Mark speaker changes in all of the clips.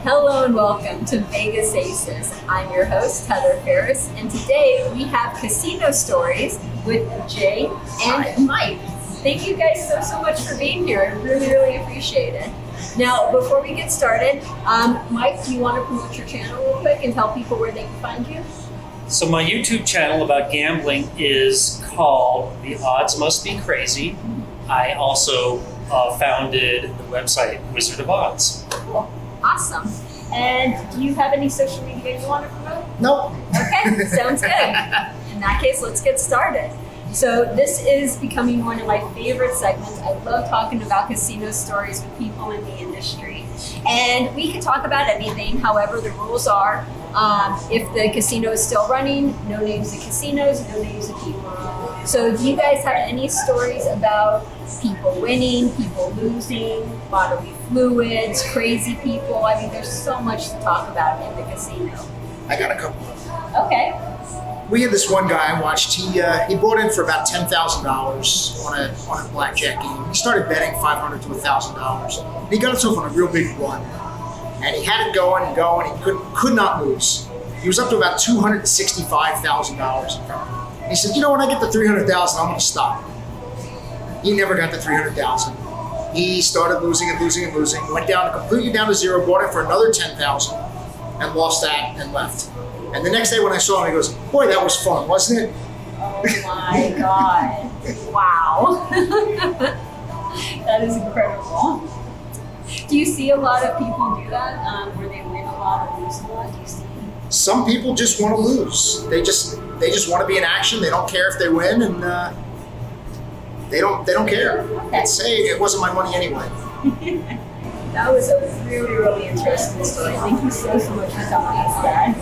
Speaker 1: Hello and welcome to Vegas Aces. I'm your host, Heather Ferris, and today we have casino stories with Jay and Mike. Thank you guys so much for being here. I really appreciate it. Now, before we get started, Mike, do you want to promote your channel real quick and tell people where they can find you?
Speaker 2: So my YouTube channel about gambling is called The Odds Must Be Crazy. I also founded the website Wizard of Odds.
Speaker 1: Cool. Awesome. And do you have any social media you want to promote?
Speaker 3: Nope.
Speaker 1: Okay, sounds good. In that case, let's get started. So this is becoming one of my favorite segments. I love talking about casino stories with people in the industry. And we can talk about anything. However, the rules are, if the casino is still running, no names of casinos, no names of people. So do you guys have any stories about people winning, people losing, bodily fluids, crazy people? I mean, there's so much to talk about in the casino.
Speaker 3: I got a couple of them.
Speaker 1: Okay.
Speaker 3: We had this one guy I watched. He bought in for about $10,000 on a blackjack game. He started betting $500 to $1,000. He got himself on a real big run, and he had it going and going. He could not lose. He was up to about $265,000. He said, "You know, when I get to $300,000, I'm going to stop." He never got to $300,000. He started losing and losing and losing. Went down completely down to zero. Bought it for another $10,000, and lost that and left. And the next day when I saw him, he goes, "Boy, that was fun, wasn't it?"
Speaker 1: Oh my God. Wow. That is incredible. Do you see a lot of people do that, where they win a lot or lose a lot? Do you see?
Speaker 3: Some people just want to lose. They just want to be in action. They don't care if they win, and they don't care.
Speaker 1: Okay.
Speaker 3: They'd say it wasn't my money anyway.
Speaker 1: That was a really interesting story. Thank you so much for telling us that.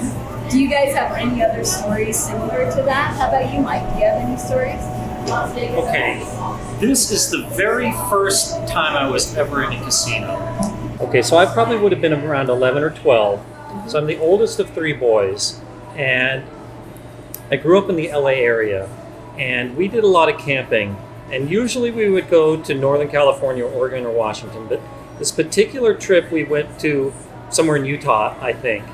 Speaker 1: Do you guys have any other stories similar to that? How about you, Mike? Do you have any stories?
Speaker 2: Okay, this is the very first time I was ever in a casino. Okay, so I probably would have been around 11 or 12. So I'm the oldest of three boys, and I grew up in the LA area, and we did a lot of camping, and usually we would go to Northern California, Oregon, or Washington, but this particular trip we went to somewhere in Utah, I think,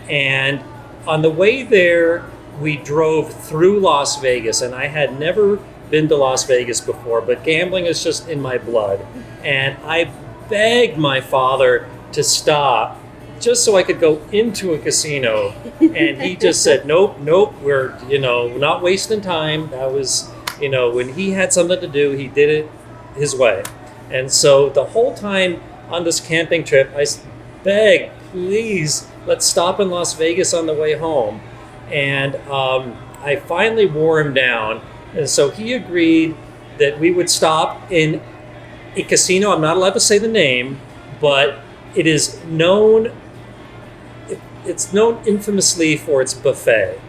Speaker 2: and on the way there, we drove through Las Vegas, and I had never been to Las Vegas before, but gambling is just in my blood, and I begged my father to stop just so I could go into a casino, and he just said, nope, we're not wasting time. That was, when he had something to do, he did it his way. And so the whole time on this camping trip, I begged, please, let's stop in Las Vegas on the way home. And I finally wore him down, and so he agreed that we would stop in a casino. I'm not allowed to say the name, but it is known. It's known infamously for its buffet.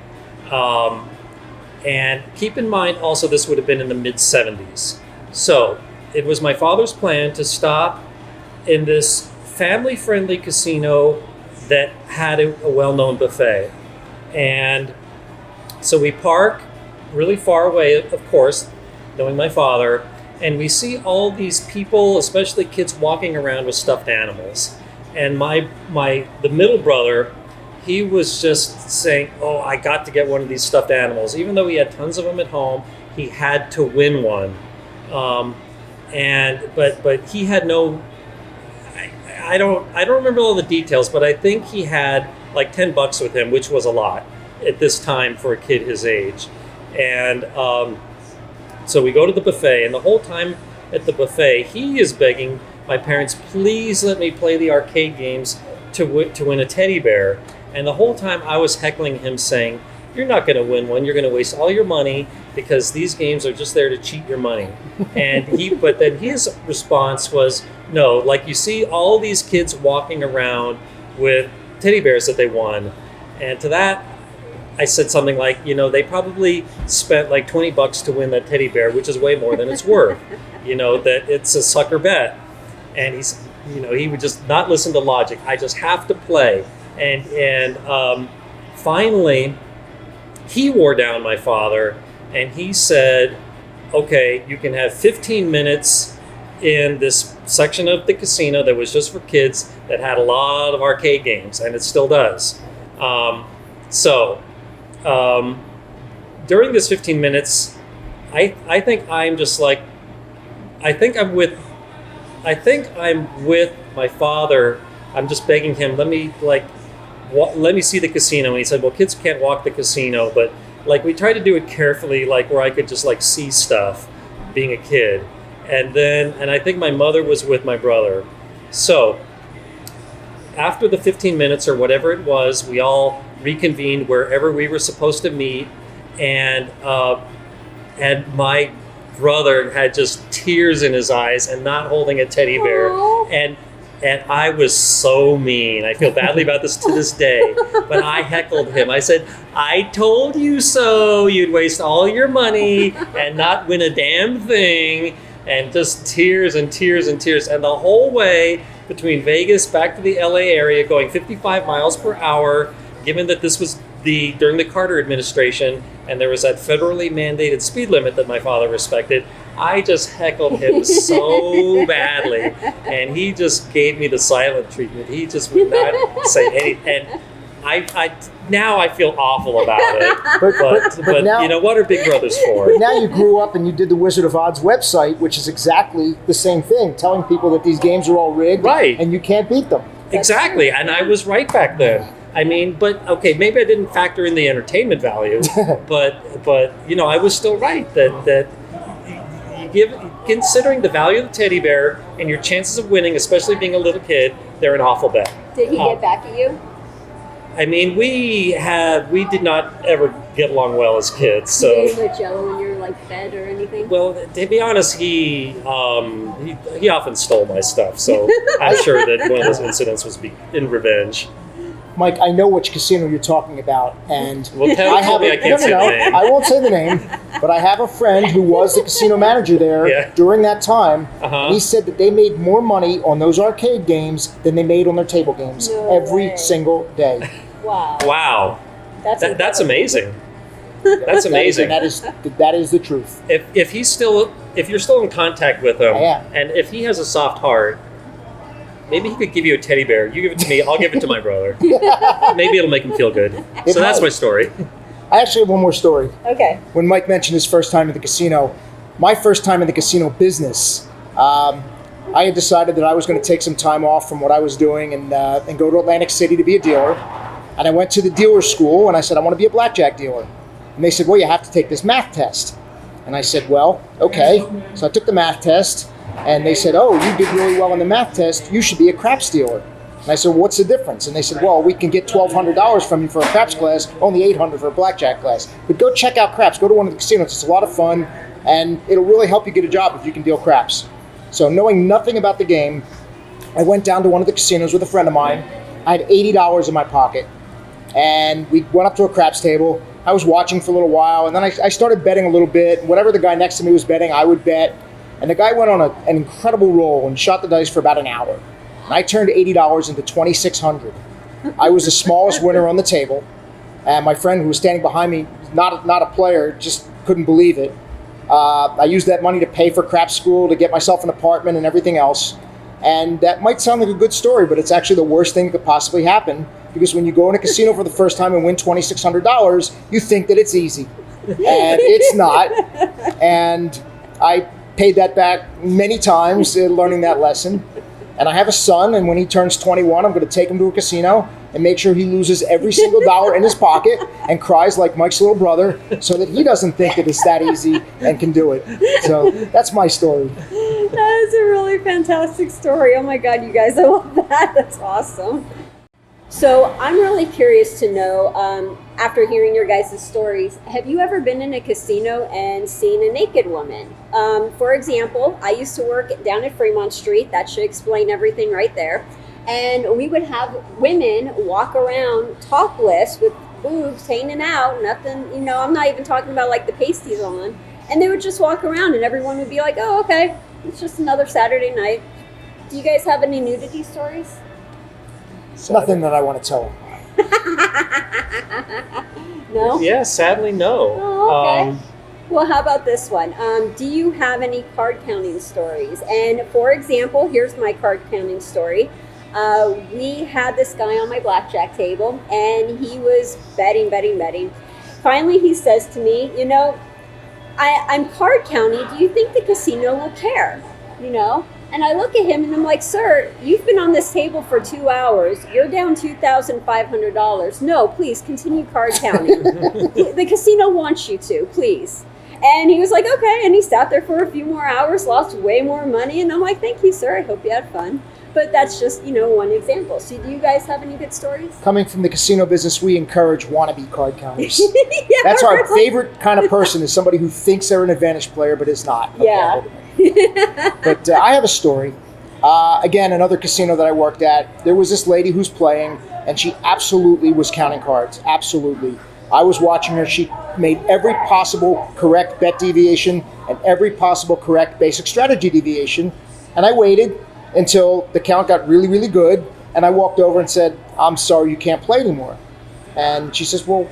Speaker 2: And keep in mind also this would have been in the mid-70s. So it was my father's plan to stop in this family-friendly casino that had a well-known buffet. And so we park really far away, of course, knowing my father, and we see all these people, especially kids, walking around with stuffed animals. And the middle brother, he was just saying, "Oh, I got to get one of these stuffed animals." Even though he had tons of them at home, he had to win one. But he had no. I don't remember all the details, but I think he had like $10 with him, which was a lot at this time for a kid his age. And so we go to the buffet, and the whole time at the buffet, he is begging my parents, "Please let me play the arcade games to win a teddy bear." And the whole time I was heckling him, saying, "You're not going to win one. You're going to waste all your money because these games are just there to cheat your money." But then his response was, "No, like you see all these kids walking around with teddy bears that they won." And to that, I said something like, they probably spent like $20 to win that teddy bear, which is way more than it's worth. That it's a sucker bet. And he would just not listen to logic. I just have to play. And finally, he wore down my father, and he said, "Okay, you can have 15 minutes in this section of the casino that was just for kids that had a lot of arcade games, and it still does. During this 15 minutes, I think I'm just like, I think I'm with my father. I'm just begging him, let me see the casino. And he said, well, kids can't walk the casino, but like we tried to do it carefully, like where I could just like see stuff being a kid. And I think my mother was with my brother. So after the 15 minutes or whatever it was, we all reconvened wherever we were supposed to meet. And my brother had just tears in his eyes and not holding a teddy bear.
Speaker 1: Aww.
Speaker 2: And I was so mean. I feel badly about this to this day. But I heckled him. I said, I told you so. You'd waste all your money and not win a damn thing. And just tears and tears and tears. And the whole way between Vegas back to the LA area going 55 miles per hour, given that this was during the Carter administration and there was that federally mandated speed limit that my father respected, I just heckled him so badly, and he just gave me the silent treatment. He just would not say anything, and now I feel awful about it. But
Speaker 4: now,
Speaker 2: you know, what are big brothers for?
Speaker 4: But now you grew up and you did the Wizard of Odds website, which is exactly the same thing, telling people that these games are all rigged,
Speaker 2: right,
Speaker 4: and you can't beat them.
Speaker 2: Exactly, and I was right back then. I mean, but okay, maybe I didn't factor in the entertainment value, but you know, I was still right that considering the value of the teddy bear and your chances of winning, especially being a little kid, they're an awful bet.
Speaker 1: Did he get back at you?
Speaker 2: I mean, we did not ever get along well as kids. So
Speaker 1: you gave him a Jello when you were like fed or anything?
Speaker 2: Well, to be honest, he often stole my stuff, so I'm sure that one of those incidents was in revenge.
Speaker 4: Mike, I know which casino you're talking about, and
Speaker 2: well, tell me I can't say the name.
Speaker 4: I won't say the name, but I have a friend who was the casino manager there during that time. And he said that they made more money on those arcade games than they made on their table games every single day.
Speaker 2: Wow. That's amazing. That's amazing.
Speaker 4: That is the truth.
Speaker 2: If you're still in contact with him, and if he has a soft heart, maybe he could give you a teddy bear. You give it to me, I'll give it to my brother. Maybe it'll make him feel good. So that's my story.
Speaker 4: I actually have one more story.
Speaker 1: Okay.
Speaker 4: When Mike mentioned his first time at the casino, my first time in the casino business, I had decided that I was going to take some time off from what I was doing and go to Atlantic City to be a dealer. And I went to the dealer school and I said, I want to be a blackjack dealer. And they said, well, you have to take this math test. And I said, well, okay. So I took the math test. And they said, oh, you did really well on the math test. You should be a craps dealer. And I said, well, what's the difference? And they said, well, we can get $1,200 from you for a craps class, only $800 for a blackjack class. But go check out craps. Go to one of the casinos. It's a lot of fun, and it'll really help you get a job if you can deal craps. So knowing nothing about the game, I went down to one of the casinos with a friend of mine. I had $80 in my pocket, and we went up to a craps table. I was watching for a little while, and then I started betting a little bit. Whatever the guy next to me was betting, I would bet. And the guy went on an incredible roll and shot the dice for about an hour. And I turned $80 into $2,600. I was the smallest winner on the table. And my friend who was standing behind me, not a player, just couldn't believe it. I used that money to pay for craps school, to get myself an apartment and everything else. And that might sound like a good story, but it's actually the worst thing that could possibly happen. Because when you go in a casino for the first time and win $2,600, you think that it's easy. And it's not. And I paid that back many times learning that lesson. And I have a son, and when he turns 21, I'm going to take him to a casino and make sure he loses every single dollar in his pocket and cries like Mike's little brother so that he doesn't think that it's that easy and can do it. So that's my story.
Speaker 1: That is a really fantastic story. Oh my God, you guys, I love that. That's awesome. So I'm really curious to know, after hearing your guys' stories, have you ever been in a casino and seen a naked woman? For example, I used to work down at Fremont Street. That should explain everything right there. And we would have women walk around topless with boobs hanging out, nothing, you know, I'm not even talking about like the pasties on. And they would just walk around and everyone would be like, oh, okay, it's just another Saturday night. Do you guys have any nudity stories?
Speaker 4: Nothing that I want to tell them.
Speaker 1: No?
Speaker 2: Yeah, sadly, no.
Speaker 1: Oh, okay. Well, how about this one? Do you have any card counting stories? And for example, here's my card counting story. We had this guy on my blackjack table, and he was betting. Finally, he says to me, I'm card counting. Do you think the casino will care? And I look at him and I'm like, sir, you've been on this table for 2 hours. You're down $2,500. No, please continue card counting. The casino wants you to, please. And he was like, okay. And he sat there for a few more hours, lost way more money. And I'm like, thank you, sir. I hope you had fun. But that's just, one example. So do you guys have any good stories?
Speaker 4: Coming from the casino business, we encourage wannabe card counters.
Speaker 1: Yeah,
Speaker 4: That's our
Speaker 1: right.
Speaker 4: favorite kind of person, is somebody who thinks they're an advantage player but is not. Okay,
Speaker 1: Yeah.
Speaker 4: hold on. But I have a story. Again, another casino that I worked at, there was this lady who's playing, and she absolutely was counting cards. Absolutely. I was watching her. She made every possible correct bet deviation and every possible correct basic strategy deviation. And I waited until the count got really, really good. And I walked over and said, I'm sorry, you can't play anymore. And she says, well,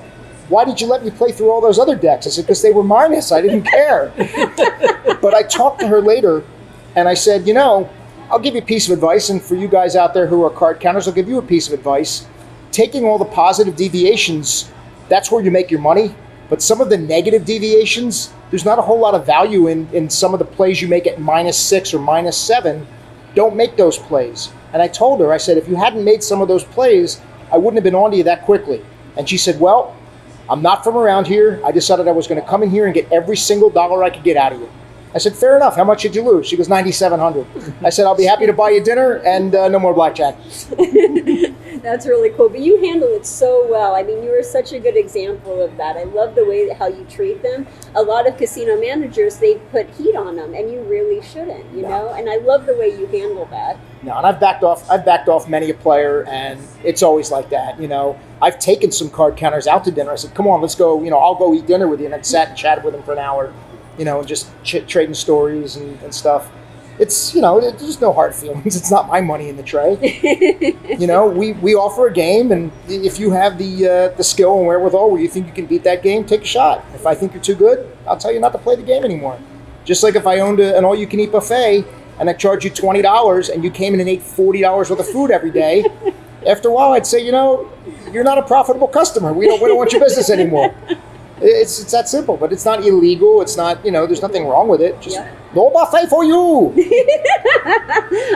Speaker 4: why did you let me play through all those other decks? I said, because they were minus. I didn't care. But I talked to her later, and I said, I'll give you a piece of advice. And for you guys out there who are card counters, I'll give you a piece of advice. Taking all the positive deviations, that's where you make your money. But some of the negative deviations, there's not a whole lot of value in some of the plays you make at -6 or -7. Don't make those plays. And I told her, I said, if you hadn't made some of those plays, I wouldn't have been on to you that quickly. And she said, well, I'm not from around here. I decided I was going to come in here and get every single dollar I could get out of you. I said, fair enough. How much did you lose? She goes, $9,700. I said, I'll be happy to buy you dinner and no more blackjack.
Speaker 1: That's really cool. But you handle it so well. I mean, you are such a good example of that. I love the way how you treat them. A lot of casino managers, they put heat on them, and you really shouldn't, know? And I love the way you handle that.
Speaker 4: No, and I've backed off many a player, and it's always like that, I've taken some card counters out to dinner. I said, come on, let's go, I'll go eat dinner with you. And I sat and chatted with them for an hour, and just trading stories and stuff. It's, there's no hard feelings. It's not my money in the tray. We offer a game, and if you have the skill and wherewithal where you think you can beat that game, take a shot. If I think you're too good, I'll tell you not to play the game anymore. Just like if I owned an all-you-can-eat buffet and I charged you $20 and you came in and ate $40 worth of food every day, after a while I'd say, you're not a profitable customer. We don't want your business anymore. It's that simple, but it's not illegal. It's not, there's nothing wrong with it. Just no buffet for you.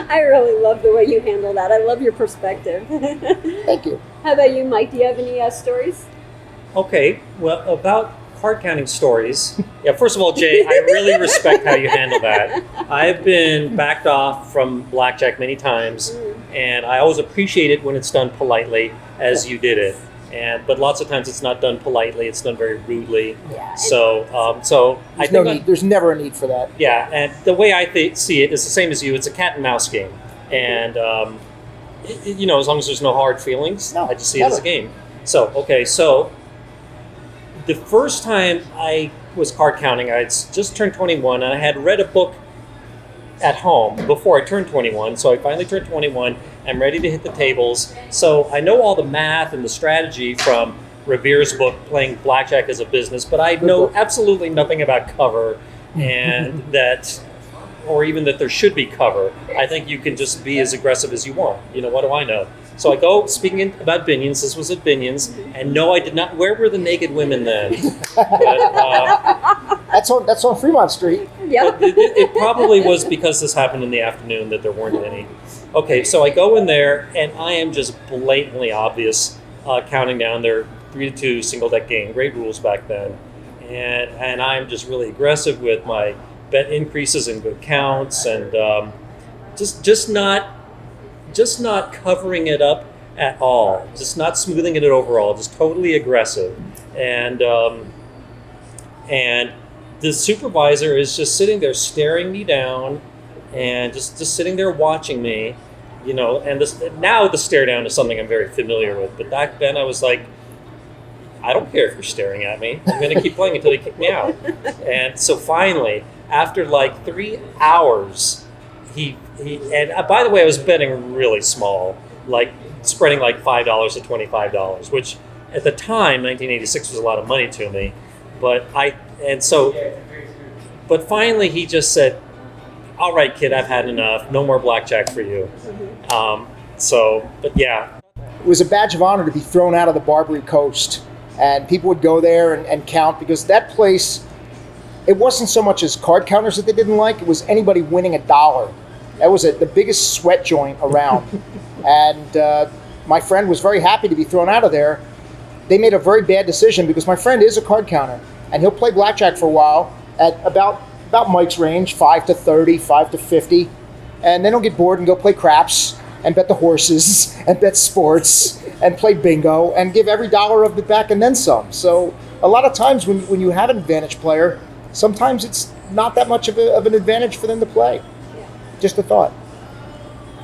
Speaker 1: I really love the way you handle that. I love your perspective.
Speaker 4: Thank you.
Speaker 1: How about you, Mike? Do you have any stories?
Speaker 2: Okay, well, about card counting stories. Yeah, first of all, Jay, I really respect how you handle that. I've been backed off from blackjack many times, and I always appreciate it when it's done politely, as you did it. But lots of times it's not done politely; it's done very rudely.
Speaker 1: Yeah.
Speaker 2: So I think
Speaker 4: there's never a need for that.
Speaker 2: Yeah, and the way I see it is the same as you. It's a cat and mouse game, and as long as there's no hard feelings, I just see it as a game. So the first time I was card counting, I had just turned 21, and I had read a book at home before I turned 21. So I finally turned 21. I'm ready to hit the tables. So I know all the math and the strategy from Revere's book, Playing Blackjack as a Business, but I know absolutely nothing about cover and or even that there should be cover. I think you can just be as aggressive as you want. What do I know? So I go, speaking about Binion's, this was at Binion's, and no, I did not. Where were the naked women then?
Speaker 4: That's on Fremont Street.
Speaker 1: Yep.
Speaker 2: It probably was because this happened in the afternoon that there weren't any. Okay, so I go in there, and I am just blatantly obvious counting down their 3-2 single deck game. Great rules back then. And I'm just really aggressive with my bet increases and good counts, and just not covering it up at all, just not smoothing it overall, just totally aggressive. And the supervisor is just sitting there staring me down and just sitting there watching me, and now the stare down is something I'm very familiar with, but back then I was like, I don't care if you're staring at me. I'm going to keep playing until you kick me out. And so finally, after like 3 hours, he by the way, I was betting really small, like spreading like $5 to $25, which at the time, 1986, was a lot of money to me. But And so, but finally he just said, all right, kid, I've had enough. No more blackjack for you. But yeah.
Speaker 4: It was a badge of honor to be thrown out of the Barbary Coast. And people would go there and count, because that place, it wasn't so much as card counters that they didn't like, it was anybody winning $1. That was the biggest sweat joint around. And my friend was very happy to be thrown out of there. They made a very bad decision, because my friend is a card counter, and he'll play blackjack for a while at about Mike's range, 5 to 30, 5 to 50. And then he'll get bored and go play craps and bet the horses and bet sports and play bingo and give every dollar of it back and then some. So a lot of times when you have an advantage player, sometimes it's not that much of an advantage for them to play.
Speaker 1: Yeah.
Speaker 4: Just a thought.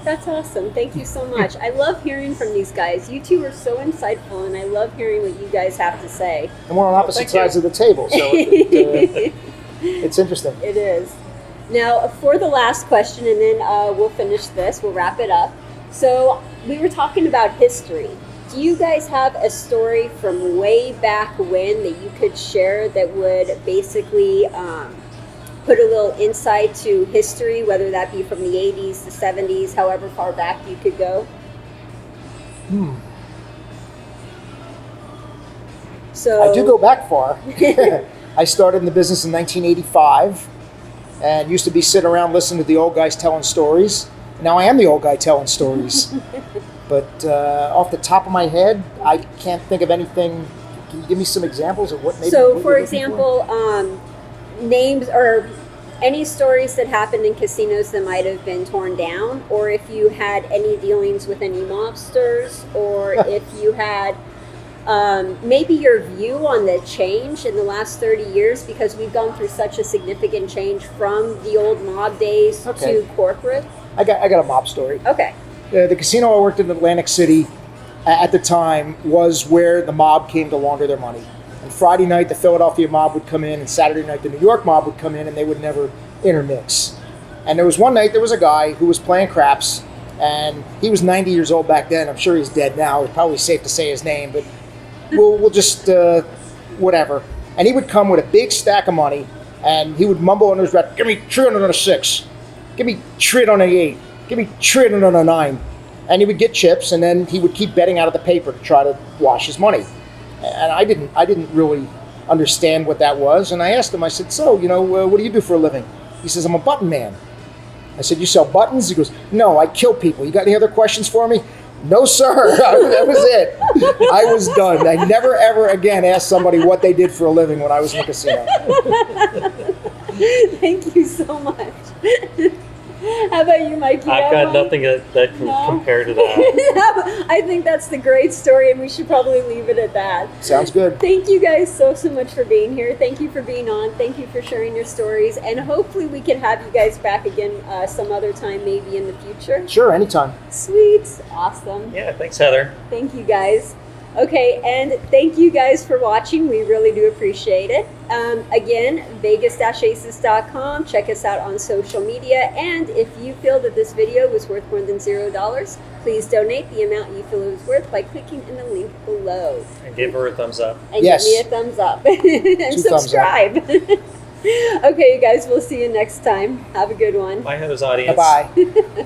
Speaker 1: That's awesome. Thank you so much. I love hearing from these guys. You two are so insightful, and I love hearing what you guys have to say.
Speaker 4: And we're on opposite sides of the table, so it's interesting.
Speaker 1: It is. Now, for the last question, and then we'll finish this, we'll wrap it up. So, we were talking about history. Do you guys have a story from way back when that you could share that would basically put a little insight to history, whether that be from the 80s, the 70s, however far back you could go? So
Speaker 4: I do go back far. I started in the business in 1985 and used to be sitting around listening to the old guys telling stories. Now I am the old guy telling stories. But off the top of my head, I can't think of anything. Can you give me some examples of what maybe?
Speaker 1: So, for example, names or any stories that happened in casinos that might have been torn down, or if you had any dealings with any mobsters, or if you had maybe your view on the change in the last 30 years, because we've gone through such a significant change from the old mob days to corporate.
Speaker 4: I got a mob story.
Speaker 1: Okay.
Speaker 4: The casino I worked in Atlantic City at the time was where the mob came to launder their money. And Friday night, the Philadelphia mob would come in, and Saturday night, the New York mob would come in, and they would never intermix. And there was one night, there was a guy who was playing craps, and he was 90 years old back then. I'm sure he's dead now. It's probably safe to say his name, but we'll just, whatever. And he would come with a big stack of money, and he would mumble under his breath, "Give me 300 on a 6. Give me 300 on a 8. Give me 300 on a 9. And he would get chips, and then he would keep betting out of the paper to try to wash his money. And I didn't really understand what that was. And I asked him, I said, "So, what do you do for a living?" He says, "I'm a button man." I said, "You sell buttons?" He goes, "No, I kill people. You got any other questions for me?" "No, sir." That was it. I was done. I never, ever again asked somebody what they did for a living when I was in the casino.
Speaker 1: Thank you so much. How about you, Mike?
Speaker 2: I've got nothing that can compare to that.
Speaker 1: I think that's the great story, and we should probably leave it at that.
Speaker 4: Sounds good.
Speaker 1: Thank you guys so much for being here. Thank you for being on. Thank you for sharing your stories, and hopefully we can have you guys back again some other time, maybe in the future.
Speaker 4: Sure, anytime.
Speaker 1: Sweet. Awesome.
Speaker 2: Yeah, thanks, Heather.
Speaker 1: Thank you, guys. Okay, and thank you guys for watching. We really do appreciate it. Again, Vegas-Aces.com. Check us out on social media. And if you feel that this video was worth more than $0, please donate the amount you feel it was worth by clicking in the link below.
Speaker 2: And give her a thumbs up.
Speaker 1: And give me a thumbs up. And subscribe. Okay, you guys, we'll see you next time. Have a good one.
Speaker 2: Bye, Heather's audience.
Speaker 4: Bye-bye.